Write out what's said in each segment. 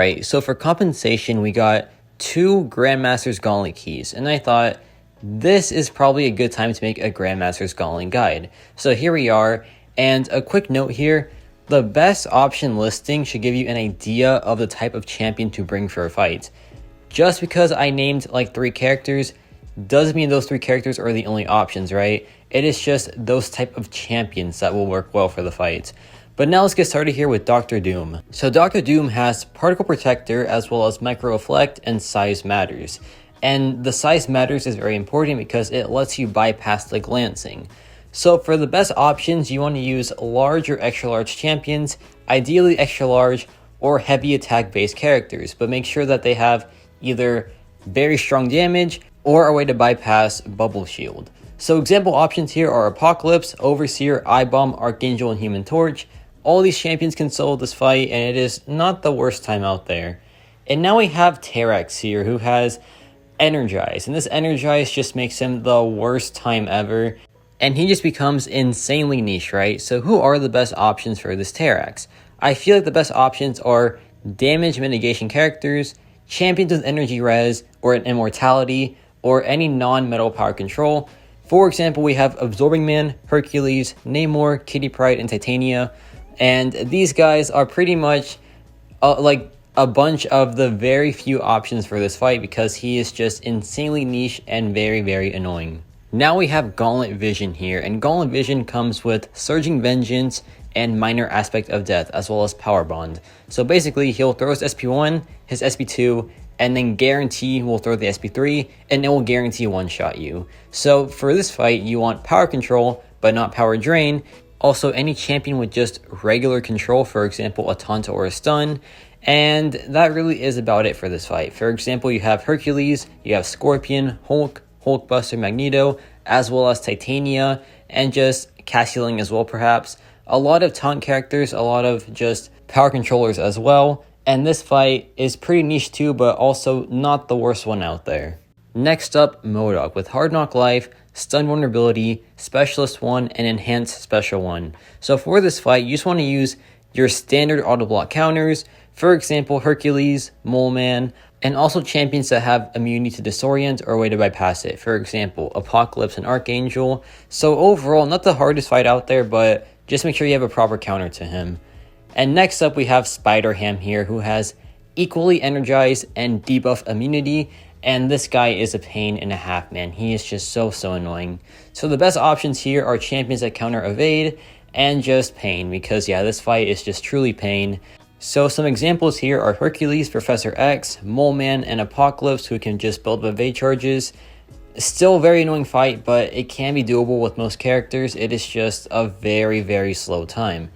Alright, so for compensation, we got 2 Grandmaster's Gauntlet keys, and I thought this is probably a good time to make a Grandmaster's Gauntlet guide. So here we are, and a quick note here, the best option listing should give you an idea of the type of champion to bring for a fight. Just because I named like 3 characters doesn't mean those 3 characters are the only options, right? It is just those type of champions that will work well for the fight. But now let's get started here with Dr. Doom. So Dr. Doom has Particle Protector as well as Micro Reflect and Size Matters. And the Size Matters is very important because it lets you bypass the glancing. So for the best options, you want to use large or extra large champions, ideally extra large or heavy attack based characters, but make sure that they have either very strong damage or a way to bypass Bubble Shield. So example options here are Apocalypse, Overseer, I-Bomb, Archangel, and Human Torch. All these champions can solo this fight, and it is not the worst time out there. And now we have Terrax here, who has Energize, and this Energize just makes him the worst time ever, and he just becomes insanely niche, right? So who are the best options for this Terrax? I feel like the best options are damage mitigation characters, champions with energy res, or an immortality, or any non-metal power control. For example, we have Absorbing Man, Hercules, Namor, Kitty Pryde, and Titania. And these guys are pretty much like a bunch of the very few options for this fight because he is just insanely niche and very, very annoying. Now we have Gauntlet Vision here, and Gauntlet Vision comes with Surging Vengeance and Minor Aspect of Death, as well as Power Bond. So basically, he'll throw his SP1, his SP2, and then guarantee will throw the SP3, and it will guarantee one-shot you. So for this fight, you want Power Control, but not Power Drain. Also, any champion with just regular control, for example, a taunt or a stun. And that really is about it for this fight. For example, you have Hercules, you have Scorpion, Hulk, Hulkbuster, Magneto, as well as Titania, and just Cassiling as well, perhaps. A lot of taunt characters, a lot of just power controllers as well. And this fight is pretty niche too, but also not the worst one out there. Next up, Modok with Hard Knock Life, Stun Vulnerability, Specialist 1, and Enhanced Special 1. So for this fight, you just want to use your standard auto block counters, for example, Hercules, Mole Man, and also champions that have immunity to disorient or a way to bypass it. For example, Apocalypse and Archangel. So overall, not the hardest fight out there, but just make sure you have a proper counter to him. And next up, we have Spider-Ham here, who has equally energized and debuff immunity. And this guy is a pain and a half, man. He is just so annoying. So the best options here are champions that counter evade and just pain, because yeah, this fight is just truly pain. So some examples here are Hercules, Professor X, Mole Man, and Apocalypse, who can just build evade charges. Still a very annoying fight, but it can be doable with most characters. It is just a very slow time.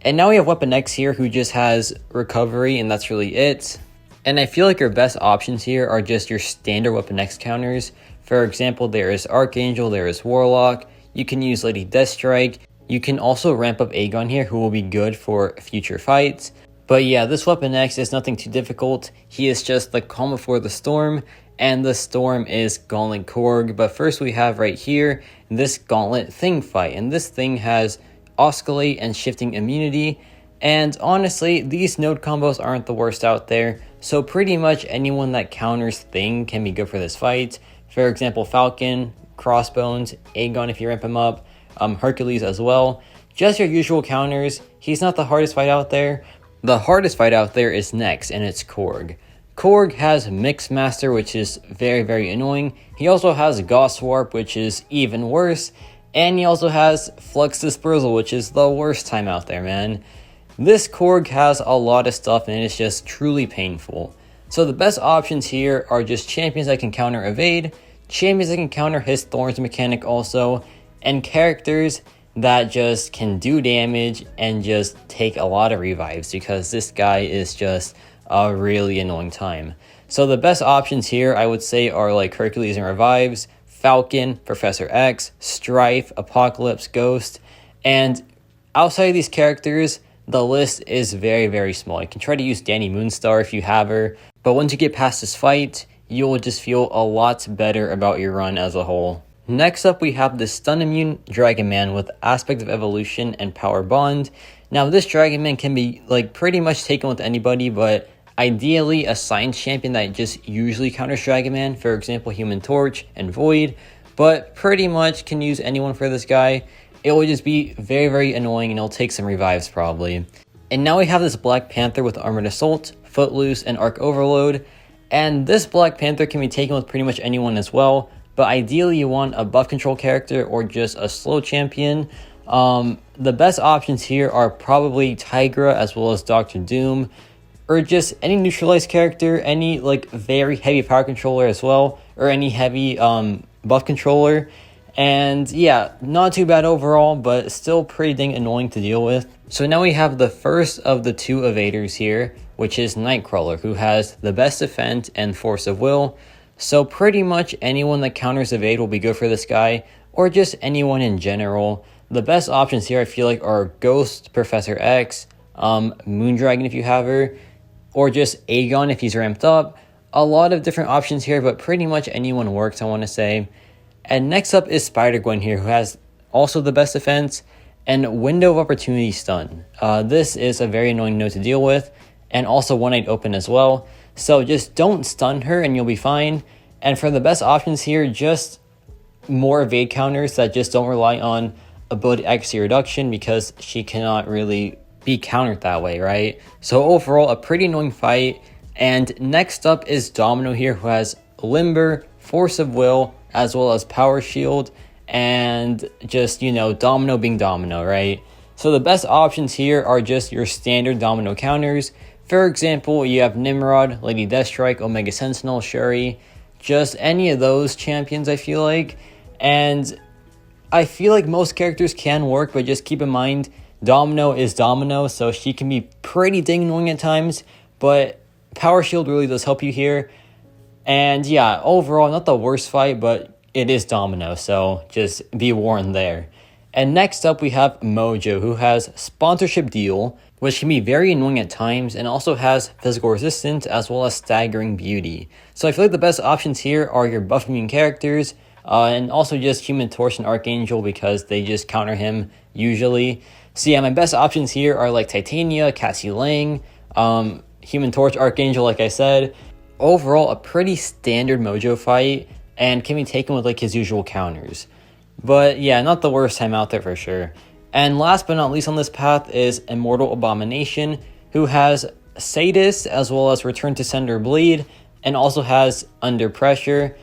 And now we have Weapon X here, who just has recovery, and that's really it. And I feel like your best options here are just your standard Weapon X counters. For example, there is Archangel, there is Warlock. You can use Lady Deathstrike. You can also ramp up Aegon here, who will be good for future fights. But yeah, this Weapon X is nothing too difficult. He is just the calm before the storm, and the storm is Gauntlet Korg. But first we have right here this Gauntlet Thing fight, and this thing has Oscillate and Shifting Immunity. And honestly, these node combos aren't the worst out there. So pretty much anyone that counters Thing can be good for this fight. For example, Falcon, Crossbones, Aegon if you ramp him up, Hercules as well. Just your usual counters. He's not the hardest fight out there. The hardest fight out there is next, and it's Korg. Korg has Mixmaster, which is very annoying. He also has Gauss Warp, which is even worse. And he also has Flux Dispersal, which is the worst time out there, man. This Korg has a lot of stuff, and it's just truly painful. So the best options here are just champions that can counter evade, champions that can counter his Thorns mechanic also, and characters that just can do damage and just take a lot of revives, because this guy is just a really annoying time. So the best options here I would say are like Hercules and revives, Falcon, Professor X, Strife, Apocalypse, Ghost, and outside of these characters, the list is very small. You can try to use Danny Moonstar if you have her, but once you get past this fight, you will just feel a lot better about your run as a whole. Next up, we have the Stun Immune Dragon Man with Aspect of Evolution and Power Bond. Now, this Dragon Man can be like pretty much taken with anybody, but Ideally, a science champion that just usually counters Dragon Man, for example, Human Torch and Void, but pretty much can use anyone for this guy. It will just be very, very annoying, and it'll take some revives probably. And now we have this Black Panther with Armored Assault, Footloose, and Arc Overload. And this Black Panther can be taken with pretty much anyone as well, but ideally you want a buff control character or just a slow champion. The best options here are probably Tigra as well as Doctor Doom, or just any neutralized character, any like very heavy power controller as well, or any heavy buff controller. And yeah, not too bad overall, but still pretty dang annoying to deal with. So now we have the first of the two evaders here, which is Nightcrawler, who has the best defense and force of will. So pretty much anyone that counters evade will be good for this guy, or just anyone in general. The best options here I feel like are Ghost, Professor X, Moondragon if you have her, or just Aegon if he's ramped up. A lot of different options here, but pretty much anyone works, I want to say. And next up is Spider-Gwen here, who has also the best defense and Window of Opportunity stun. This is a very annoying node to deal with, and also one-eyed open as well. So just don't stun her and you'll be fine. And for the best options here, just more evade counters that just don't rely on ability accuracy reduction, because she cannot really be countered that way, right? So overall, a pretty annoying fight. And next up is Domino here, who has Limber, Force of Will, as well as Power Shield, and just, you know, Domino being Domino, right? So the best options here are just your standard Domino counters. For example, you have Nimrod, Lady Deathstrike, Omega Sentinel, Shuri, just any of those champions I feel like. And I feel like most characters can work, but just keep in mind, Domino is Domino, so she can be pretty dang annoying at times, but Power Shield really does help you here. And yeah, overall, not the worst fight, but it is Domino, so just be warned there. And next up, we have Mojo, who has Sponsorship Deal, which can be very annoying at times, and also has Physical Resistance as well as Staggering Beauty. So I feel like the best options here are your buff immune characters, and also just Human Torch and Archangel, because they just counter him usually. So yeah, my best options here are like Titania, Cassie Lang, Human Torch, Archangel, like I said. Overall, a pretty standard Mojo fight, and can be taken with like his usual counters. But yeah, not the worst time out there for sure. And last but not least on this path is Immortal Abomination, who has Sadist as well as Return to Sender Bleed, and also has Under Pressure.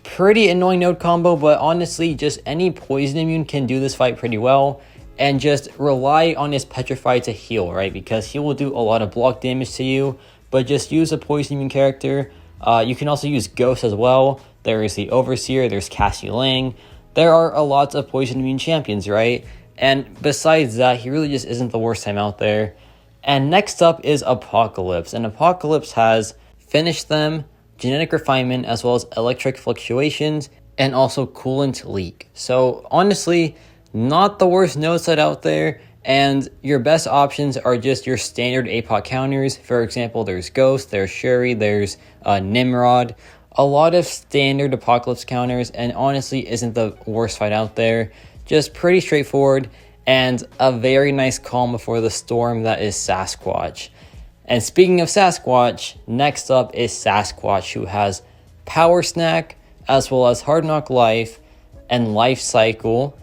Pretty annoying node combo, but honestly, just any poison immune can do this fight pretty well. And just rely on his Petrify to heal, right? Because he will do a lot of block damage to you, but just use a poison immune character. You can also use Ghost as well. There is the Overseer, there's Cassie Lang. There are a lot of poison immune champions, right? And besides that, he really just isn't the worst time out there. And next up is Apocalypse. And Apocalypse has Finish Them, Genetic Refinement, as well as Electric Fluctuations, and also Coolant Leak. So honestly, not the worst node set out there. And your best options are just your standard APOC counters. For example, there's Ghost, there's Shuri, there's Nimrod. A lot of standard Apocalypse counters, and honestly isn't the worst fight out there. Just pretty straightforward, and a very nice calm before the storm that is Sasquatch. And speaking of Sasquatch, next up is Sasquatch, who has Power Snack, as well as Hard Knock Life, and Life Cycle,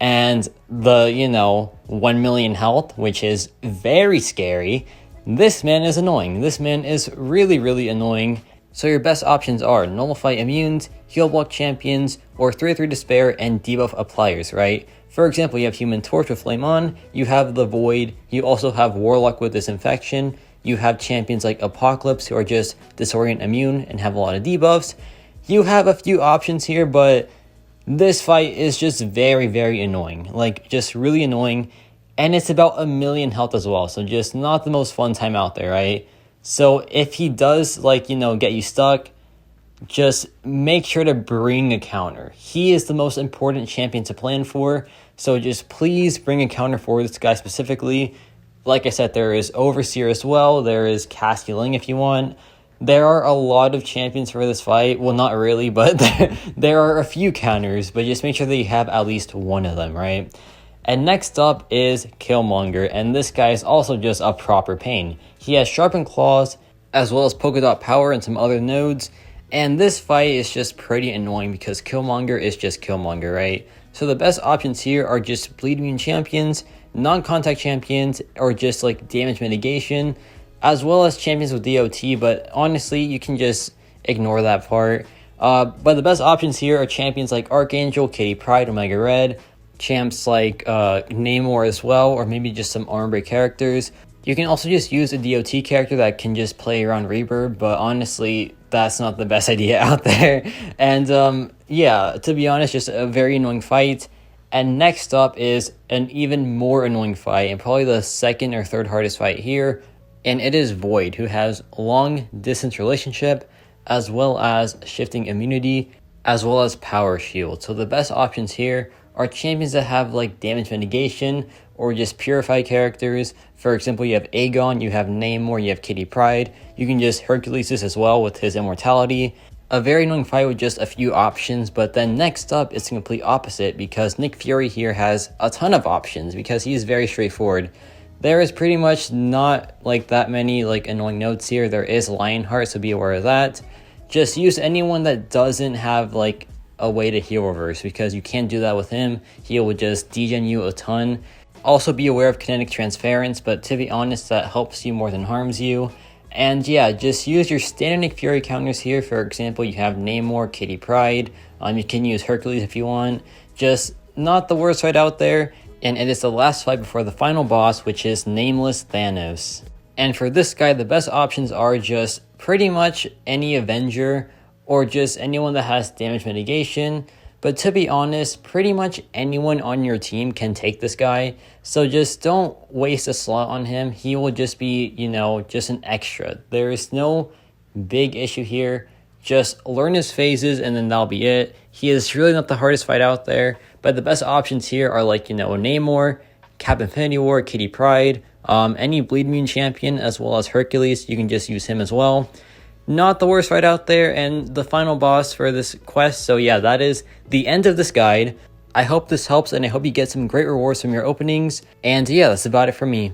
and the, 1 million health, which is very scary. This man is annoying. This man is really, really annoying. So your best options are Nullify Immunes, Heal Block Champions, or 3-3 Despair and Debuff Appliers, right? For example, you have Human Torch with Flame On, you have the Void, you also have Warlock with Disinfection, you have champions like Apocalypse who are just Disorient Immune and have a lot of debuffs. You have a few options here, but this fight is just very, very annoying. Like, just really annoying. And it's about 1 million health as well, so just not the most fun time out there, right? So if he does, get you stuck, just make sure to bring a counter. He is the most important champion to plan for, so just please bring a counter for this guy specifically. Like I said, there is Overseer as well, there is Cassie Lang if you want. There are a lot of champions for this fight. Well, not really, but there are a few counters, but just make sure that you have at least one of them, right? And next up is Killmonger, and this guy is also just a proper pain. He has Sharpened Claws, as well as polka dot power and some other nodes. And this fight is just pretty annoying because Killmonger is just Killmonger, right? So the best options here are just bleed immune champions, non-contact champions, or just like damage mitigation, as well as champions with DOT, but honestly, you can just ignore that part. But the best options here are champions like Archangel, Kitty Pryde, Omega Red, champs like Namor as well, or maybe just some armor break characters. You can also just use a DOT character that can just play around Reverb, but honestly, that's not the best idea out there. And yeah, to be honest, just a very annoying fight. And next up is an even more annoying fight, and probably the second or third hardest fight here, and it is Void, who has long distance relationship, as well as shifting immunity, as well as power shield. So the best options here are champions that have like damage mitigation, or just purify characters. For example, you have Aegon, you have Namor, you have Kitty Pryde. You can just Hercules this as well with his immortality. A very annoying fight with just a few options, but then next up it's the complete opposite because Nick Fury here has a ton of options because he's very straightforward. There is pretty much not like that many like annoying notes here. There is Lionheart, so be aware of that. Just use anyone that doesn't have like a way to heal reverse because you can't do that with him. He will just degen you a ton. Also be aware of kinetic transference, but to be honest, that helps you more than harms you. And yeah, just use your standard Nick Fury counters here. For example, you have Namor, Kitty Pryde. You can use Hercules if you want. Just not the worst fight out there. And it is the last fight before the final boss, which is Nameless Thanos. And for this guy, the best options are just pretty much any Avenger or just anyone that has damage mitigation. But to be honest, pretty much anyone on your team can take this guy. So just don't waste a slot on him. He will just be, you know, just an extra. There is no big issue here. Just learn his phases and then that'll be it. He is really not the hardest fight out there. But the best options here are like, you know, Namor, Cap Infinity War, Kitty Pryde, any bleed immune champion as well as Hercules. You can just use him as well. Not the worst fight out there, and the final boss for this quest. So yeah, that is the end of this guide. I hope this helps, and I hope you get some great rewards from your openings. And yeah, that's about it for me.